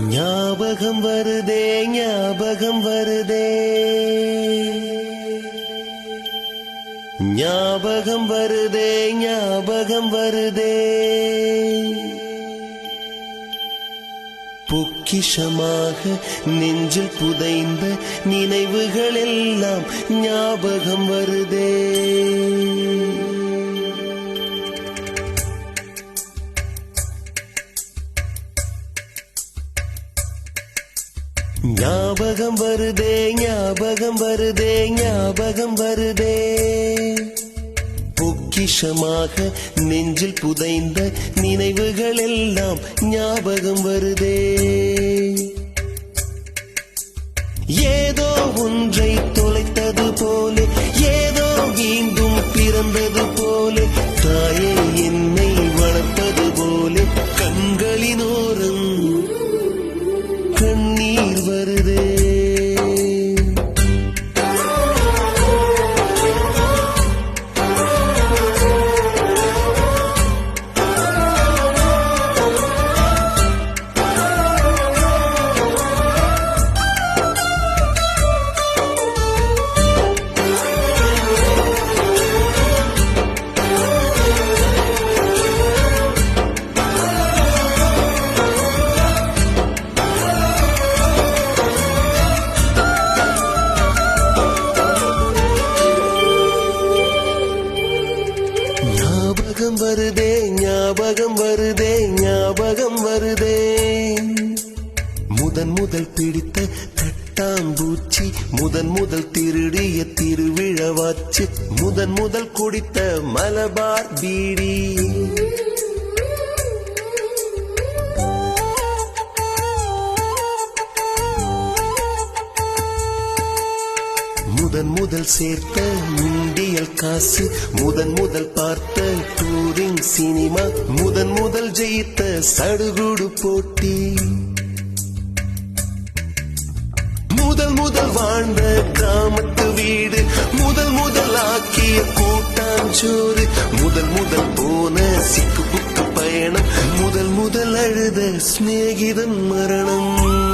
ஞாபகம் வருதே ஞாபகம் வருதே ஞாபகம் வருதே ஞாபகம் வருதே பொக்கிஷமாக நெஞ்சில் புதைந்த நினைவுகள் எல்லாம் ஞாபகம் வருதே. ஞாபகம் வருதே ஞாபகம் வருதே ஞாபகம் வருதே பொக்கிஷமாக நெஞ்சில் புதைந்த நினைவுகள் எல்லாம் ஞாபகம் வருதே. ஏதோ ஒன்றை தொலைத்தது போல ஏதோ மீண்டும் பிறந்தது போல தாயே என்னை வளர்ப்பது போல கண்களினோரம் கண்ணீர் வருதே. ஞாபகம் வருதே ஞாபகம் வருதே ஞாபகம் வருதே முதன் முதல் பிடித்த தட்டாம்பூச்சி முதன் முதல் திருடிய திருவிழவாச்சு முதன் முதல் குடித்த மலபார் பீடி முதன் முதல் சேர்த்த முண்டியல் காசு முதன் முதல் பார்த்த டூரிங் சினிமா முதன் முதல் ஜெயித்த சடுகுடு போட்டி முதல் முதல் வாழ்ந்த கிராமத்து வீடு முதல் முதல் ஆக்கிய கூட்டாஞ்சோறு முதல் முதல் போன சிக்கு புக்கு பயணம் முதல் முதல் அழுத சிநேகிதன் மரணம்.